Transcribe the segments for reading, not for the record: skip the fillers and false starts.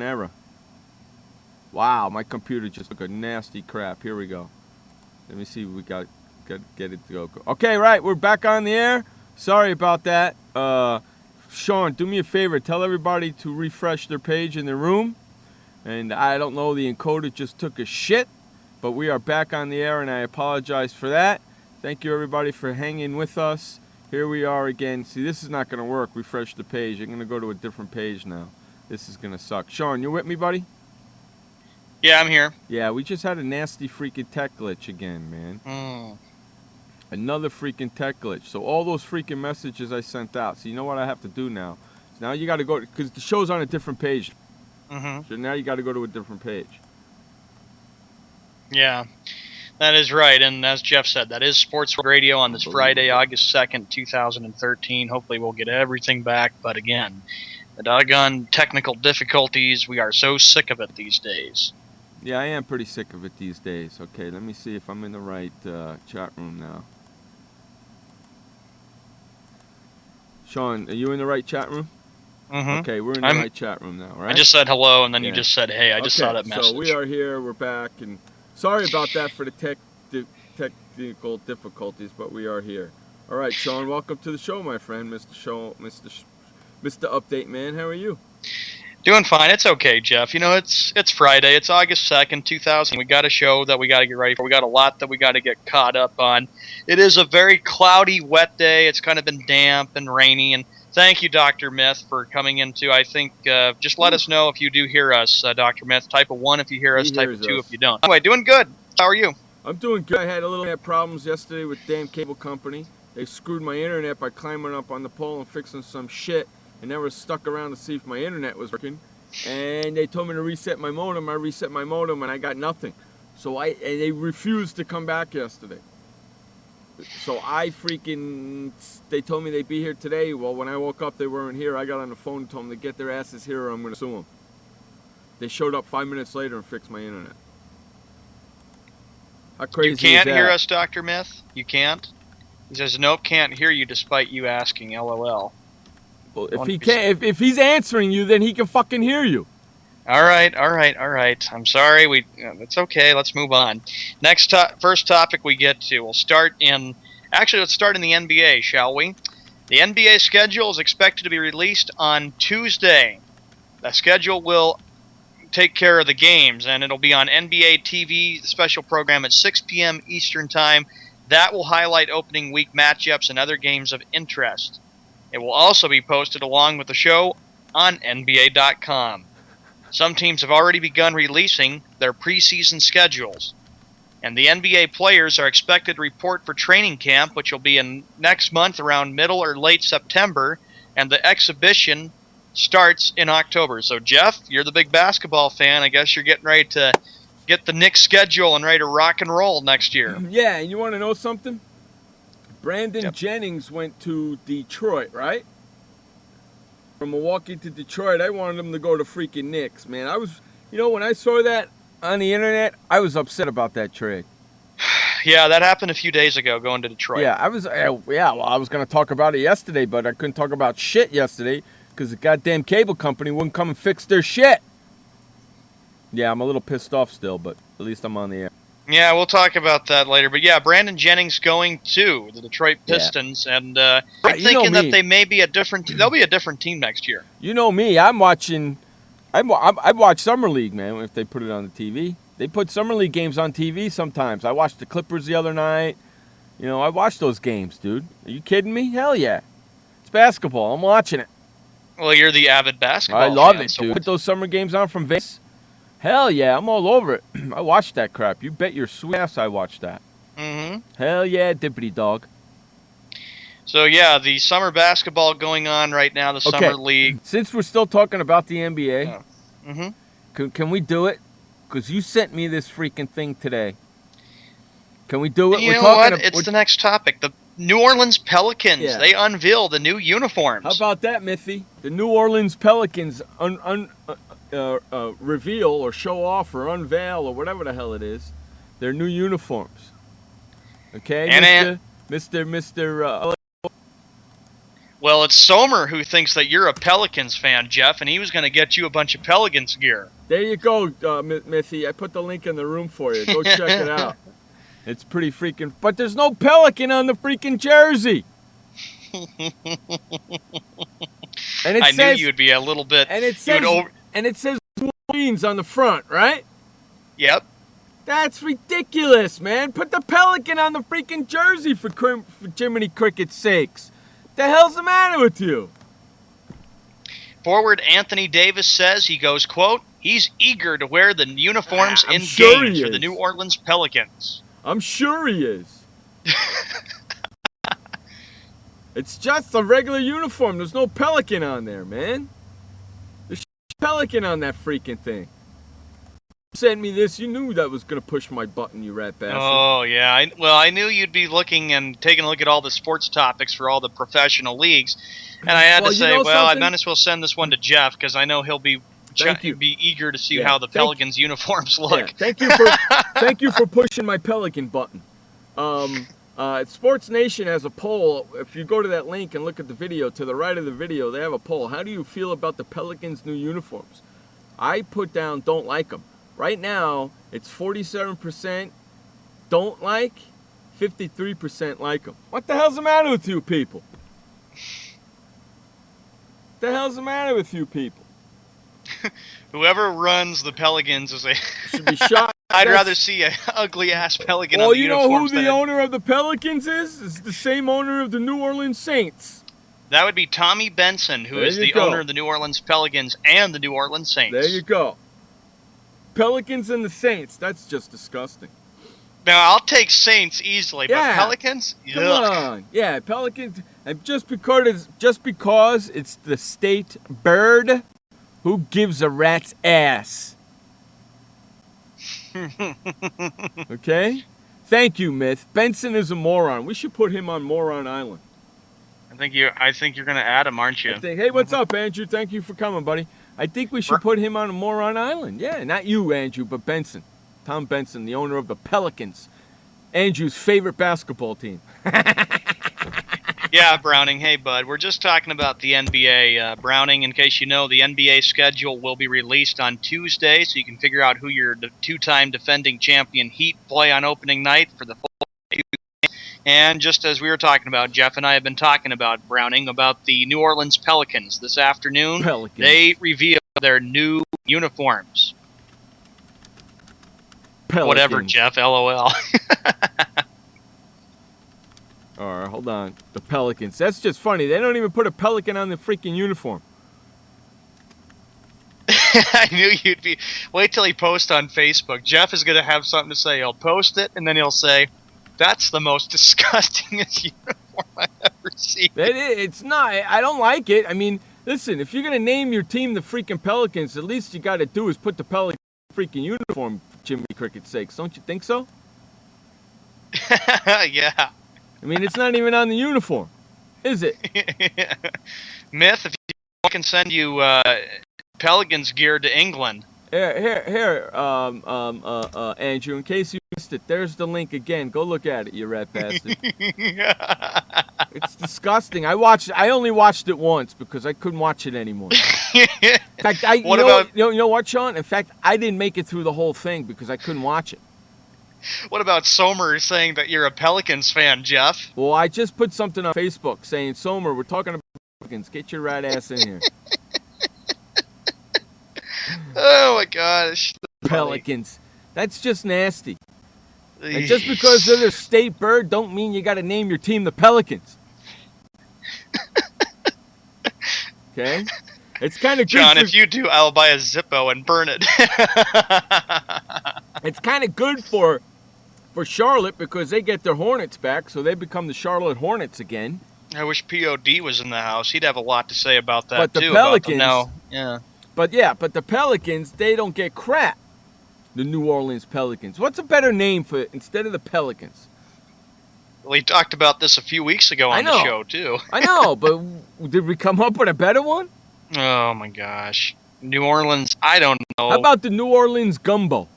an error. Wow, my computer just took a nasty crap. Here we go. Let me see if we got get it to go. Okay, right, we're back on the air. Sorry about that. Sean, do me a favor. Tell everybody to refresh their page in their room. And I don't know, the encoder just took a shit. But we are back on the air, and I apologize for that. Thank you, everybody, for hanging with us. Here we are again. See, this is not going to work. Refresh the page. I'm going to go to a different page now. This is going to suck. Sean, you with me, buddy? Yeah, I'm here. Yeah, we just had a nasty freaking tech glitch again, man. Another freaking tech glitch. So all those freaking messages I sent out. So you know what I have to do now? So now you got to go, because the show's on a different page. So now you got to go to a different page. Yeah, that is right. And as Jeff said, that is Sports World Radio on this Friday, August 2nd, 2013. Hopefully we'll get everything back. But again, the doggone technical difficulties, we are so sick of it these days. Yeah, I am pretty sick of it these days. Okay, let me see if I'm in the right chat room now. Sean, are you in the right chat room? Okay, we're in the right chat room now, right? I just said hello, and then you just said, hey, I just saw that message. So we are here, we're back, and sorry about that for the technical difficulties, but we are here. All right, Sean, welcome to the show, my friend, Mr. Update Man. How are you? Doing fine. It's okay, Jeff. You know, it's Friday. It's August 2nd, 2000. We got a show that we got to get ready for. We got a lot that we got to get caught up on. It is a very cloudy, wet day. It's kind of been damp and rainy. And thank you, Dr. Myth, for coming into. I think just let us know if you do hear us, Dr. Myth. Type of 1 if you hear us. Type of 2 if you don't. Anyway, doing good. How are you? I'm doing good. I had a little problems yesterday with damn cable company. They screwed my internet by climbing up on the pole and fixing some shit. I never stuck around to see if my internet was working, and they told me to reset my modem. I reset my modem, and I got nothing. So and they refused to come back yesterday. So they told me they'd be here today. Well, when I woke up, they weren't here. I got on the phone and told them to get their asses here, or I'm going to sue them. They showed up 5 minutes later and fixed my internet. How crazy is that? You can't hear us, Dr. Myth? You can't? He says, nope, can't hear you despite you asking, LOL. Well, if he's answering you, then he can fucking hear you. All right. I'm sorry. It's okay. Let's move on. First topic we get to. Let's start in the NBA, shall we? The NBA schedule is expected to be released on Tuesday. The schedule will take care of the games, and it'll be on NBA TV, the special program at 6 p.m. Eastern Time. That will highlight opening week matchups and other games of interest. It will also be posted along with the show on NBA.com. Some teams have already begun releasing their preseason schedules, and the NBA players are expected to report for training camp, which will be in next month around middle or late September, and the exhibition starts in October. So, Jeff, you're the big basketball fan. I guess you're getting ready to get the Knicks schedule and ready to rock and roll next year. Yeah, and you want to know something? Brandon Jennings went to Detroit, right? From Milwaukee to Detroit. I wanted him to go to freaking Knicks, man. When I saw that on the internet, I was upset about that trade. Yeah, that happened a few days ago, going to Detroit. Yeah, I was going to talk about it yesterday, but I couldn't talk about shit yesterday because the goddamn cable company wouldn't come and fix their shit. Yeah, I'm a little pissed off still, but at least I'm on the air. Yeah, we'll talk about that later. But yeah, Brandon Jennings going to the Detroit Pistons, and I'm thinking that they may be they'll be a different team next year. You know me, I watch Summer League, man, if they put it on the TV. They put Summer League games on TV sometimes. I watched the Clippers the other night. I watched those games, dude. Are you kidding me? Hell yeah. It's basketball. I'm watching it. Well, you're the avid basketball fan. I love it, dude. Put those summer games on from Vegas. Hell yeah, I'm all over it. I watched that crap. You bet your sweet ass I watched that. Hell yeah, dippity dog. So yeah, the summer basketball going on right now, the Summer League. Since we're still talking about the NBA, can we do it? Because you sent me this freaking thing today. Can we do it? You know what? It's the next topic. The New Orleans Pelicans, they unveil the new uniforms. How about that, Mithy? The New Orleans Pelicans reveal or show off or unveil or whatever the hell it is their new uniforms. Okay, and Mr. Well, it's Somer who thinks that you're a Pelicans fan, Jeff, and he was going to get you a bunch of Pelicans gear. There you go, Mithy. I put the link in the room for you. Go check it out. It's pretty freaking... But there's no Pelican on the freaking jersey. And it I says, knew you'd be a little bit... And it says New Orleans on the front, right? Yep. That's ridiculous, man. Put the Pelican on the freaking jersey for Jiminy Cricket's sakes. The hell's the matter with you? Forward Anthony Davis says, he goes, quote, he's eager to wear the uniforms in sure games for the New Orleans Pelicans. I'm sure he is. It's just a regular uniform. There's no Pelican on there, man. There's Pelican on that freaking thing. Sent me this. You knew that was going to push my button, you rat bastard. Oh, yeah. I knew you'd be looking and taking a look at all the sports topics for all the professional leagues. And I had to say, I might as well send this one to Jeff because I know he'll be eager to see how the Pelicans uniforms look. Yeah. Thank you for pushing my Pelican button. Sports Nation has a poll. If you go to that link and look at the video, to the right of the video, they have a poll. How do you feel about the Pelicans' new uniforms? I put down don't like them. Right now, it's 47% don't like, 53% like them. What the hell's the matter with you people? The hell's the matter with you people? Whoever runs the Pelicans should be shot. I'd rather see an ugly-ass Pelican on the uniforms. Well, you know who the owner of the Pelicans is? It's the same owner of the New Orleans Saints. That would be Tommy Benson, who is the owner of the New Orleans Pelicans and the New Orleans Saints. There you go. Pelicans and the Saints. That's just disgusting. Now, I'll take Saints easily, but Pelicans? Come on. Yeah, Pelicans. And just because it's the state bird, who gives a rat's ass? Okay? Thank you, Myth. Benson is a moron. We should put him on Moron Island. I think you're going to add him, aren't you? Hey, what's up, Andrew? Thank you for coming, buddy. I think we should put him on a Moron Island. Yeah, not you, Andrew, but Benson. Tom Benson, the owner of the Pelicans. Andrew's favorite basketball team. Yeah, Browning. Hey, bud. We're just talking about the NBA. Browning, in case you know, the NBA schedule will be released on Tuesday, so you can figure out who your two-time defending champion Heat play on opening night for the full game. And just as we were talking about, Jeff and I have been talking about, Browning, about the New Orleans Pelicans. This afternoon, they revealed their new uniforms. Pelicans. Whatever, Jeff. LOL. All right, hold on. The Pelicans. That's just funny. They don't even put a pelican on the freaking uniform. I knew you'd be... Wait till he posts on Facebook. Jeff is going to have something to say. He'll post it, and then he'll say, that's the most disgustingest uniform I've ever seen. It's not. I don't like it. I mean, listen, if you're going to name your team the freaking Pelicans, the least you got to do is put the Pelican freaking uniform, for Jimmy Cricket's sakes. Don't you think so? Yeah. I mean, it's not even on the uniform, is it? Myth, if you can send you Pelicans gear to England. Here, Andrew, in case you missed it, there's the link again. Go look at it, you rat bastard. It's disgusting. I only watched it once because I couldn't watch it anymore. In fact, you know what, Sean? In fact, I didn't make it through the whole thing because I couldn't watch it. What about Somer saying that you're a Pelicans fan, Jeff? Well, I just put something on Facebook saying, Somer, we're talking about Pelicans. Get your rat ass in here. Oh, my gosh. Pelicans. That's just nasty. And just because they're the state bird don't mean you got to name your team the Pelicans. Okay? It's kind of good. John, if you do, I'll buy a Zippo and burn it. It's kind of good for Charlotte because they get their Hornets back, so they become the Charlotte Hornets again. I wish POD was in the house. He'd have a lot to say about that, but the too. Pelicans, But the Pelicans, they don't get crap. The New Orleans Pelicans. What's a better name for it instead of the Pelicans? Well, we talked about this a few weeks ago on the show, too. I know, but did we come up with a better one? Oh, my gosh. New Orleans, I don't know. How about the New Orleans Gumbo?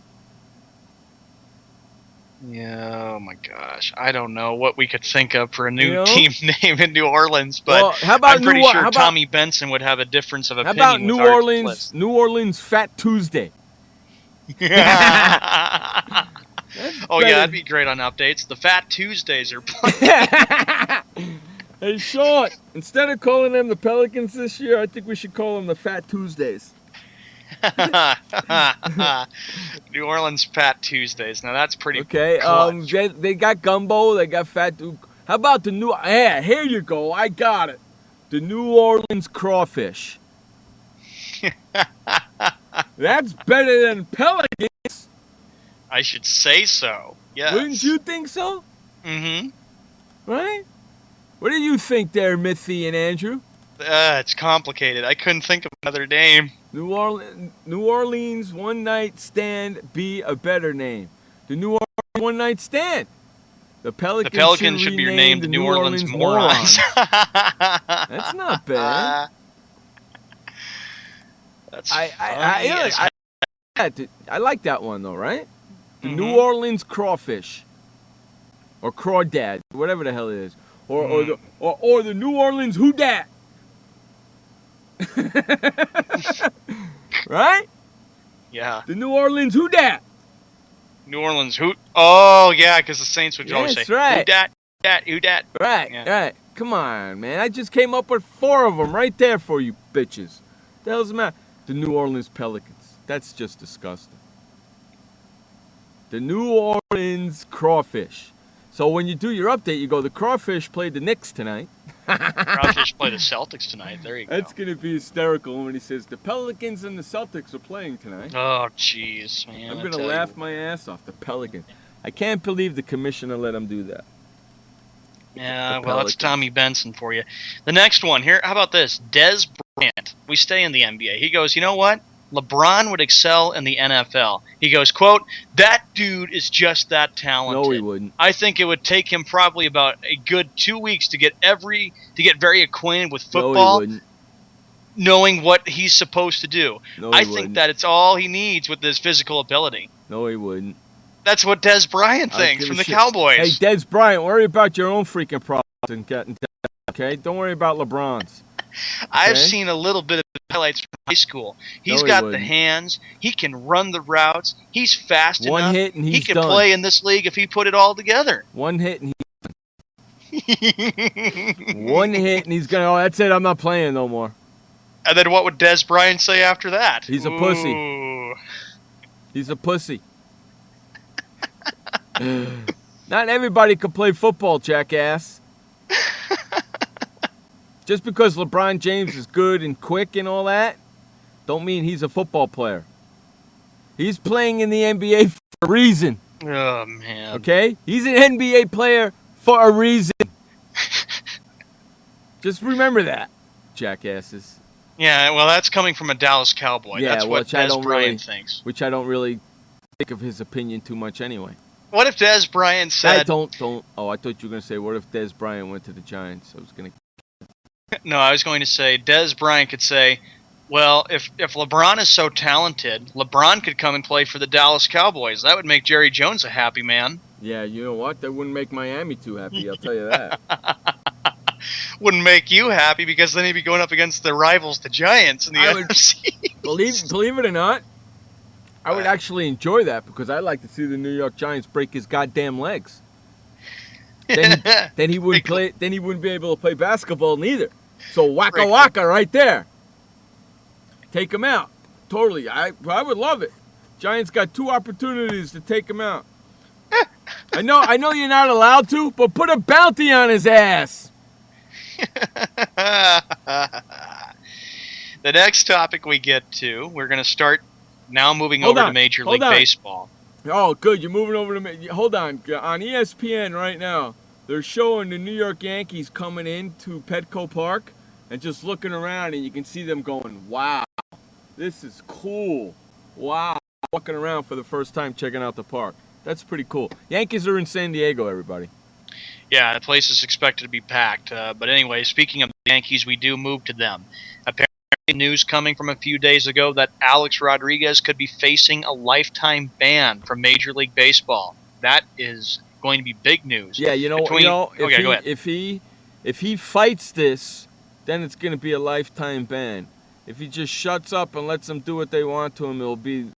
Yeah, oh my gosh. I don't know what we could think of for a new You know? team name in New Orleans, but Well, how about I'm pretty New Or- sure how about Tommy Benson would have a difference of how about opinion with our list. New Orleans Fat Tuesday? Oh That's yeah, better. that'd be great on updates. The Fat Tuesdays are playing. Hey, Sean, instead of calling them the Pelicans this year, I think we should call them the Fat Tuesdays. New Orleans Fat Tuesdays. Now that's pretty Okay, clutch. they got gumbo, they got fat. How about the new? Yeah, here you go. I got it. The New Orleans crawfish. That's better than Pelicans. I should say so. Yes. Wouldn't you think so? Mm-hmm. Right? What do you think there, Mithy and Andrew? It's complicated. I couldn't think of another name. New Orleans One Night Stand be a better name. The New Orleans One Night Stand. The Pelicans should be renamed the New Orleans Morons. That's not bad. That's I like that one though, right? The Mhm. New Orleans crawfish, or crawdad, whatever the hell it is, or the New Orleans who dat. Right? Yeah. The New Orleans who dat. New Orleans who? Oh yeah, because the Saints would always say That's right. who dat. Right, Yeah. right. Come on, man. I just came up with 4 of them right there for you bitches. The hell's the matter? The New Orleans Pelicans. That's just disgusting. The New Orleans crawfish. So when you do your update, you go, the crawfish played the Knicks tonight. Crawfish play the Celtics tonight. There you go. That's going to be hysterical when he says, the Pelicans and the Celtics are playing tonight. Oh jeez, man. I'm going to laugh my ass off. The Pelicans. I can't believe the commissioner let him do that. Yeah, The well, that's Pelicans. Tommy Benson for you. The next one here, how about this? Des Bryant. We stay in the NBA. He goes, you know what? LeBron would excel in the NFL. He goes, quote, that dude is just that talented. No, he wouldn't. I think it would take him probably about a good 2 weeks to get very acquainted with No, football, he wouldn't. knowing what he's supposed to do. No, I he think wouldn't. that it's all he needs with his physical ability. No, he wouldn't. That's what Des Bryant I don't thinks give from a the shit. Cowboys. Hey, Des Bryant, worry about your own freaking problems and getting okay? Don't worry about LeBron's. I've Okay. seen a little bit of highlights from high school. He's No, he got the wouldn't. hands. He can run the routes. He's fast One enough. hit and He he's could done. play in this league if he put it all together. One hit and one hit and he's gonna. Oh, that's it. I'm not playing no more. And then what would Des Bryant say after that? He's a pussy. Ooh. He's a pussy. Not everybody can play football, jackass. Just because LeBron James is good and quick and all that, don't mean he's a football player. He's playing in the NBA for a reason. Oh, man. Okay? He's an NBA player for a reason. Just remember that, jackasses. Yeah, well, that's coming from a Dallas Cowboy. Yeah, That's what which I Des don't Bryant really- thinks. Which I don't really think of his opinion too much anyway. What if Des Bryant I said... don't. Oh, I thought you were going to say, what if Des Bryant went to the Giants? I was going to. No, I was going to say Des Bryant could say, well, if LeBron is so talented, LeBron could come and play for the Dallas Cowboys. That would make Jerry Jones a happy man. Yeah, you know what? That wouldn't make Miami too happy, I'll tell you that. Wouldn't make you happy because then he'd be going up against the rivals, the Giants, in the I would- NFC. Believe it or not, I would actually enjoy that because I like to see the New York Giants break his goddamn legs. Then he wouldn't play. Then he wouldn't be able to play basketball neither. So waka Break- waka right there. Take him out. Totally. I would love it. Giants got 2 opportunities to take him out. I know you're not allowed to, but put a bounty on his ass. The next topic we get to, we're going to start now moving Hold over on, to Major hold League on. Baseball. Oh, good. You're moving over to me. Hold on. On ESPN right now, they're showing the New York Yankees coming into Petco Park and just looking around, and you can see them going, wow, this is cool. Wow. Walking around for the first time checking out the park. That's pretty cool. Yankees are in San Diego, everybody. Yeah, the place is expected to be packed. But anyway, speaking of the Yankees, we do move to them. Apparently, news coming from a few days ago that Alex Rodriguez could be facing a lifetime ban from Major League Baseball. That is going to be big news. Yeah, Okay, go ahead. if he fights this, then it's going to be a lifetime ban. If he just shuts up and lets them do what they want to him, it'll be